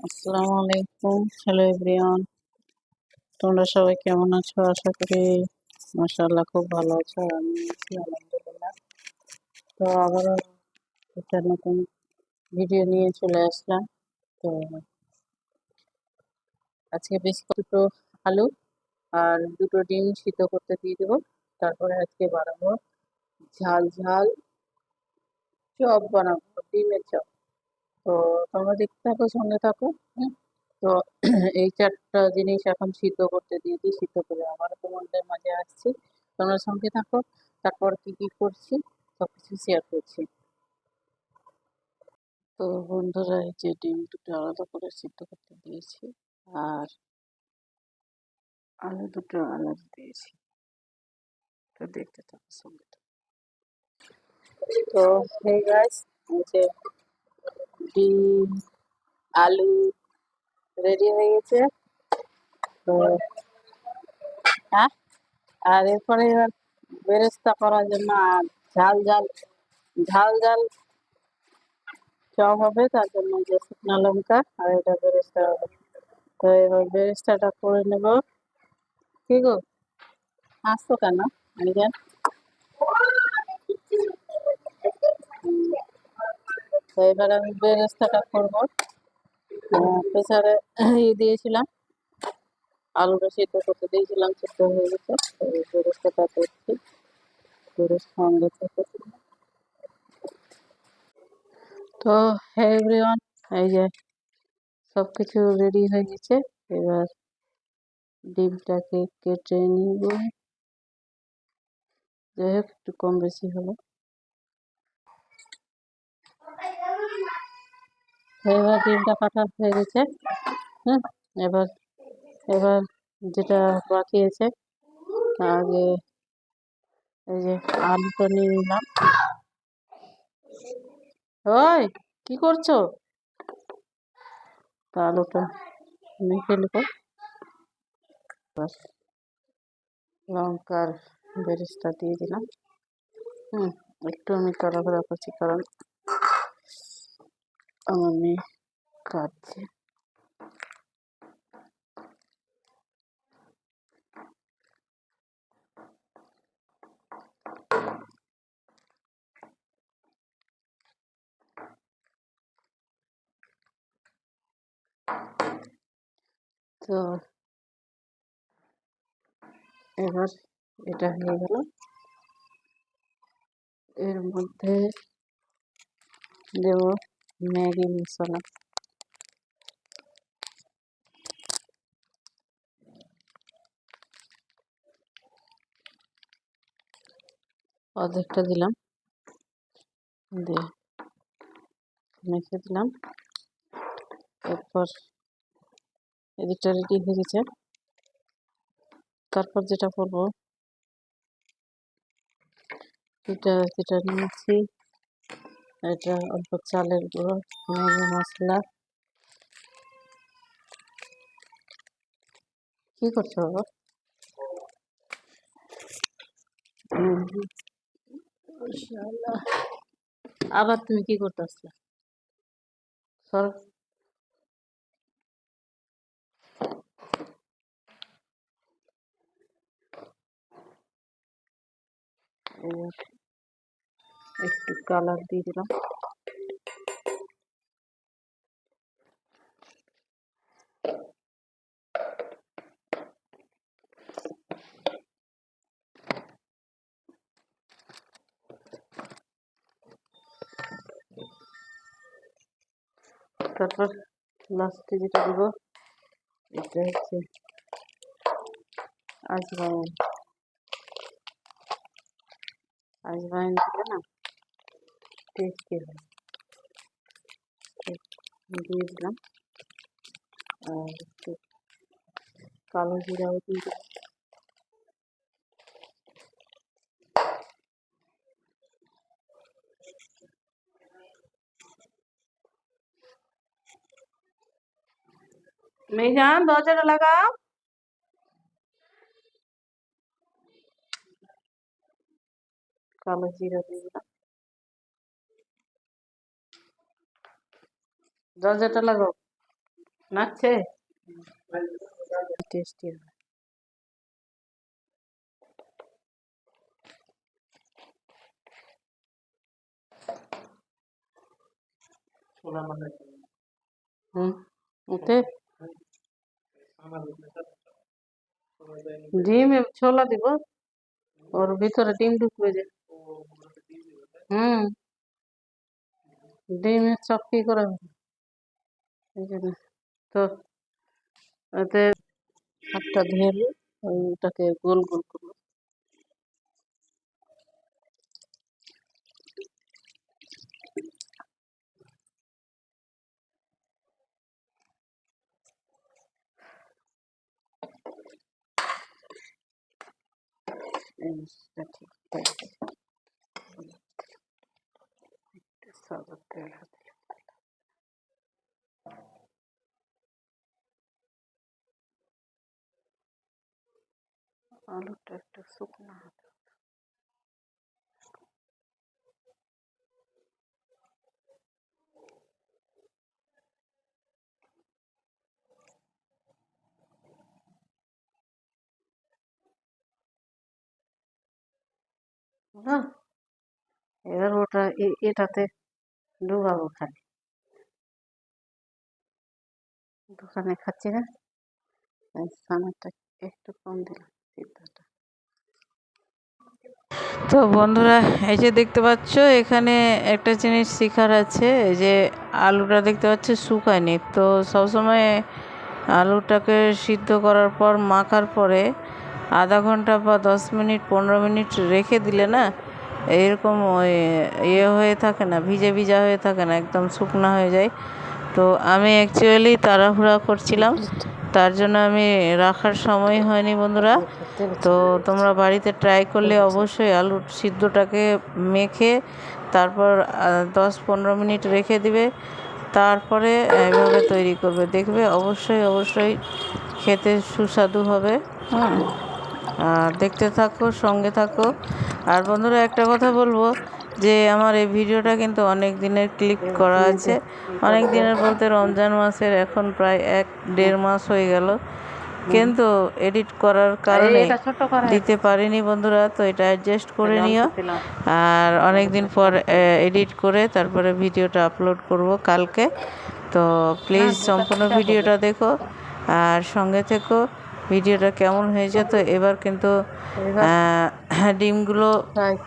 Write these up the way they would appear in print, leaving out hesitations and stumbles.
আসসালামু আলাইকুম। Hello everyone, তোমরা সবাই কেমন আছো? আশা করি মাশাআল্লাহ খুব ভালো আছো। আমি আছি আলহামদুলিল্লাহ। তো আবারও একটা নতুন ভিডিও নিয়ে চলে আসলাম। তো আজকে বেশ দুটো আলু আর দুটো ডিম সিদ্ধ করতে দিয়ে দেবো। তারপরে আজকে বানাবো ঝাল ঝাল চপ, বানাবো ডিমের চপ। তো তোমরা দেখতে থাকো, সঙ্গে থাকো। হুম। তো এই চারটা জিনিস এখন সিদ্ধ করতে দিয়ে দিই, সিদ্ধ করে আবারও তোমাদের মাঝে আসছি। তোমরা সঙ্গে থাকো, তারপর কি কি করছি সবকিছু শেয়ার করছি। তো বন্ধুরা, এই যে ডিম দুটো আলাদা করে সিদ্ধ করতে দিয়েছি, আর আলু দুটো আলাদা দিয়েছি। তো দেখতে থাকো, সঙ্গে থাকো। তো এই গাইস, এই যে ডিম আলু রেডি হয়ে গেছে। তো হ্যাঁ, আর এরপরে এবার বেরেস্তা করার জন্য আর ঝাল ঝাল ঝাল ঝাল চপ হবে, তার জন্য যে শুকনো লঙ্কা আর এটা বেরেস্তা হবে। তো এবার বেরেস্তাটা করে নেব। কি গো, হাসছো কেন? আইজান, তো এবার আমি বেরেস্তাটা করবো। প্রেসারে দিয়েছিলাম, আলুটা সিদ্ধ করতে দিয়েছিলাম, সিদ্ধ হয়ে গেছে। তো এই বেরেস্তাটা করছি, বেরেস্তা সঙ্গে থেকে। তো এভরিওয়ান, এই যে সবকিছু রেডি হয়ে গেছে। এবার ডিমটাকে কেটে নিব, যাই হোক একটু কম বেশি হলো। এবার ডিমটা কাটা হয়ে গেছে। হুম। এবার এবার যেটা বাকি আছে, আগে এই যে আলুটা নিয়ে নিলাম। ওই, কি করছো? তা আলুটা মেখে নেবো। বাস, লঙ্কার বেরেস্তা দিয়ে দিলাম। হুম। একটু আমি তাড়াহুড়া করছি, কারণ আমার মেয়ে কাঁদছে। তো এবার এটা হয়ে গেল। এর মধ্যে দেব ম্যাগি মশলা। অর্ধেকটা দিলাম, দিয়ে মেখে দিলাম। এরপর এদিকটা রেডি হয়ে গেছে। তারপর যেটা করবো, যেটা নিয়েছি, এটা অল্প চালের গুঁড়ো, ম্যাগি মশলা। কি করছো বাবা? মাশাআল্লাহ। আবার তুমি কি করতেছো? সর। এবার একটু কালার দিয়ে দিলাম। তারপর লাস্টে যেটা দিব, এটা হচ্ছে আজওয়াইন। আজওয়াইন দিলে না টেস্টি হয়। দিয়ে দিলাম, আর একটু কালো জিরাও দিয়ে দিলাম। মেজান, দরজাটা লাগাও। কালো জিরা দিয়ে দিলাম, দরজাটা লাগাও। নাচছে টেস্টি হবে। ওতে ডিম ছোলা দিব, ওর ভিতরে ডিম ঢুকবে যে। ডিমের চপ কি করে হবে? এই জন্য তো এতে হাতটা ধুয়ে ওইটাকে গোল গোল করবো। ঠিক সাদা তেল হাতে আলুটা একটু শুকনো হাতে না, এবার ওটা এটাতে ডুবাবো খালি। দোকানে খাচ্ছি না, সামারটা একটু কম দিলাম সিদ্ধটা। তো বন্ধুরা, এই যে দেখতে পাচ্ছ এখানে একটা জিনিস শেখার আছে, এই যে আলুটা দেখতে পাচ্ছ শুকায়নি। তো সবসময় আলুটাকে সিদ্ধ করার পর মাখার পরে আধা ঘন্টা বা 10 মিনিট 15 মিনিট রেখে দিলে না এরকম ওই ইয়ে হয়ে থাকে না, ভিজে ভিজা হয়ে থাকে না, একদম শুকনো হয়ে যায়। তো আমি অ্যাকচুয়ালি তাড়াহুড়া করছিলাম, তার জন্য আমি রাখার সময় হয়নি বন্ধুরা। তো তোমরা বাড়িতে ট্রাই করলে অবশ্যই আলুর সিদ্ধটাকে মেখে তারপর 10-15 মিনিট রেখে দিবে, তারপরে এভাবে তৈরি করবে, দেখবে অবশ্যই অবশ্যই খেতে সুস্বাদু হবে। আর দেখতে থাকো, সঙ্গে থাকো। আর বন্ধুরা একটা কথা বলবো যে আমার এই ভিডিওটা কিন্তু অনেক দিনের ক্লিক করা আছে, অনেক দিনের বলতে রমজান মাসের এখন প্রায় 1-1.5 মাস হয়ে গেল, কিন্তু এডিট করার কারণে দিতে পারিনি বন্ধুরা। তো এটা অ্যাডজাস্ট করে নিও। আর অনেক দিন পর এডিট করে তারপরে ভিডিওটা আপলোড করব কালকে। তো প্লিজ সম্পূর্ণ ভিডিওটা দেখো আর সঙ্গে থেকো। ভিডিওটা কেমন হয়েছে? তো এবার কিন্তু ডিমগুলো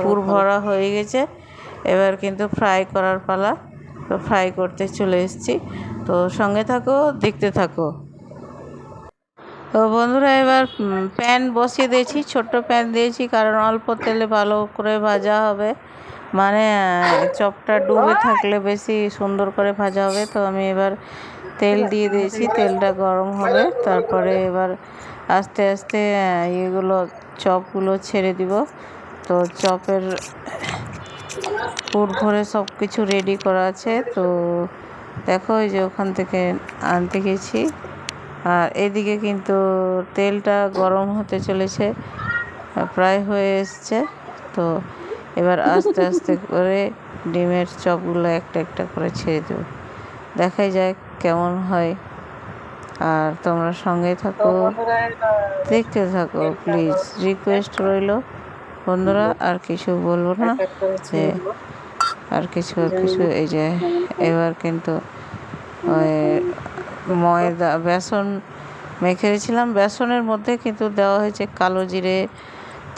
পুর ভরা হয়ে গেছে, এবার কিন্তু ফ্রাই করার পালা। তো ফ্রাই করতে চলে এসেছি, তো সঙ্গে থাকো, দেখতে থাকো। তো বন্ধুরা এবার প্যান বসিয়ে দিয়েছি, ছোট্ট প্যান দিয়েছি কারণ অল্প তেলে ভালো করে ভাজা হবে, মানে চপটা ডুবে থাকলে বেশি সুন্দর করে ভাজা হবে। তো আমি এবার তেল দিয়ে দিয়েছি, তেলটা গরম হবে, তারপরে এবার আস্তে আস্তে এগুলো চপগুলো ছেড়ে দিব। তো চপের পুর ভরে সব কিছু রেডি করা আছে। তো দেখো এই যে ওখান থেকে আনতে গেছি, আর এদিকে কিন্তু তেলটা গরম হতে চলেছে, প্রায় হয়ে এসছে। তো এবার আস্তে আস্তে করে ডিমের চপগুলো একটা একটা করে ছেড়ে দেবো, দেখাই যাক কেমন হয়। আর তোমরা সঙ্গে থাকো, দেখতে থাকো, প্লিজ রিকোয়েস্ট রইল বন্ধুরা। আর কিছু বলবো না, যে আর কিছু এই যে এবার কিন্তু ওই ময়দা বেসন মেখে রেখেছিলাম, বেসনের মধ্যে কিন্তু দেওয়া হয়েছে কালো জিরে,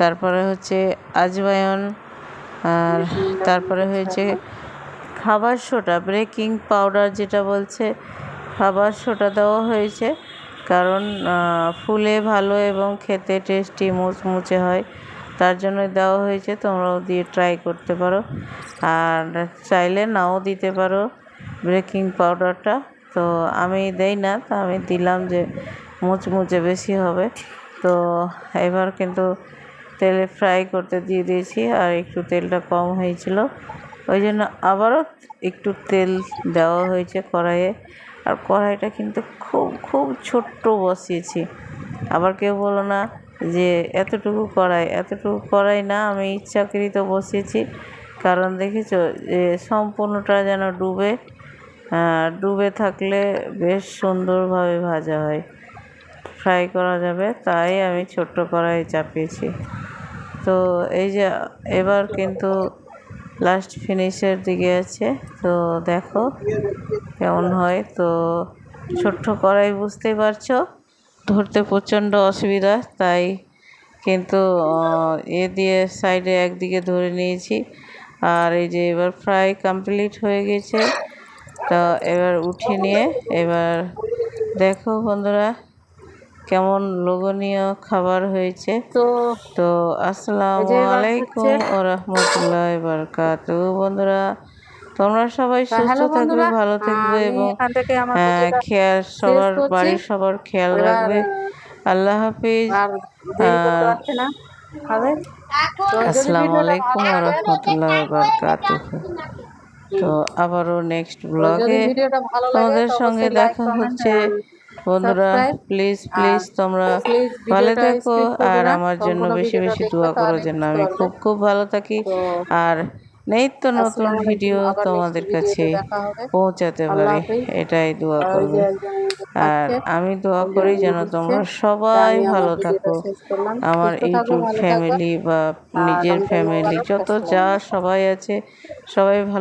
তারপরে হচ্ছে আজওয়াইন, আর তারপরে হয়েছে খাবার সোডা, বেকিং পাউডার যেটা বলছে, খাবার সোডা দেওয়া হয়েছে, কারণ ফুলে ভালো এবং খেতে টেস্টি মুচমুচে হয়, তার জন্য দেওয়া হয়েছে। তোমরাও দিয়ে ট্রাই করতে পারো, আর চাইলে নাও দিতে পারো বেকিং পাউডারটা। তো আমি দেই না, তো আমি দিলাম যে মুচমুচে বেশি হবে। তো এবার কিন্তু তেলে ফ্রাই করতে দিয়ে দিয়েছি, আর একটু তেলটা কম হয়েছিল, ওই জন্য আবারও একটু তেল দেওয়া হয়েছে কড়াইয়ে। আর কড়াইটা কিন্তু খুব খুব ছোট্ট বসিয়েছি, আবার কেউ বলো না যে এতটুকু কড়াই না, আমি ইচ্ছাকৃত বসিয়েছি, কারণ দেখেছো যে সম্পূর্ণটা যেন ডুবে ডুবে থাকলে বেশ সুন্দরভাবে ভাজা হয়, ফ্রাই করা যাবে, তাই আমি ছোট্ট কড়াই চাপিয়েছি। তো এই যে এবার কিন্তু লাস্ট ফিনিশের দিকে আছে, তো দেখো কেমন হয়। তো ছোট্ট কড়াই বুঝতেই পারছো, ধরতে প্রচণ্ড অসুবিধা, তাই কিন্তু এ দিয়ে সাইডে একদিকে ধরে নিয়েছি। আর এই যে এবার ফ্রাই কমপ্লিট হয়ে গেছে, তো এবার উঠিয়ে নিয়ে এবার দেখো বন্ধুরা কেমন লোভনীয় খাবার হয়েছে। তো আসসালামু আলাইকুম ও রহমতুল্লাহি ওয়া বারাকাতুহু। বন্ধুরা তোমরা সবাই সুস্থ থাকবে, ভালো থাকবে এবং সবার বাড়ির সবার খেয়াল রাখবে। আল্লাহ হাফিজ। আসসালামু আলাইকুম ওয়া রাহমাতুল্লাহি ওয়া বারাকাতুহু। তো আবারও নেক্সট ব্লগে তোমাদের সঙ্গে দেখা হচ্ছে। বন্ধুরা প্লিজ তোমরা ভালো থেকো আর আমার জন্য বেশি বেশি দোয়া করো যেন আমি খুব ভালো থাকি আর নিত্য নতুন ভিডিও তোমাদের কাছে পৌঁছাতে পারি, এটাই দোয়া করবে। আর আমি দোয়া করি যেন তোমরা সবাই ভালো থাকো, আমার ইউটিউব ফ্যামিলি বা নিজের ফ্যামিলি যত যা সবাই আছে সবাই ভালো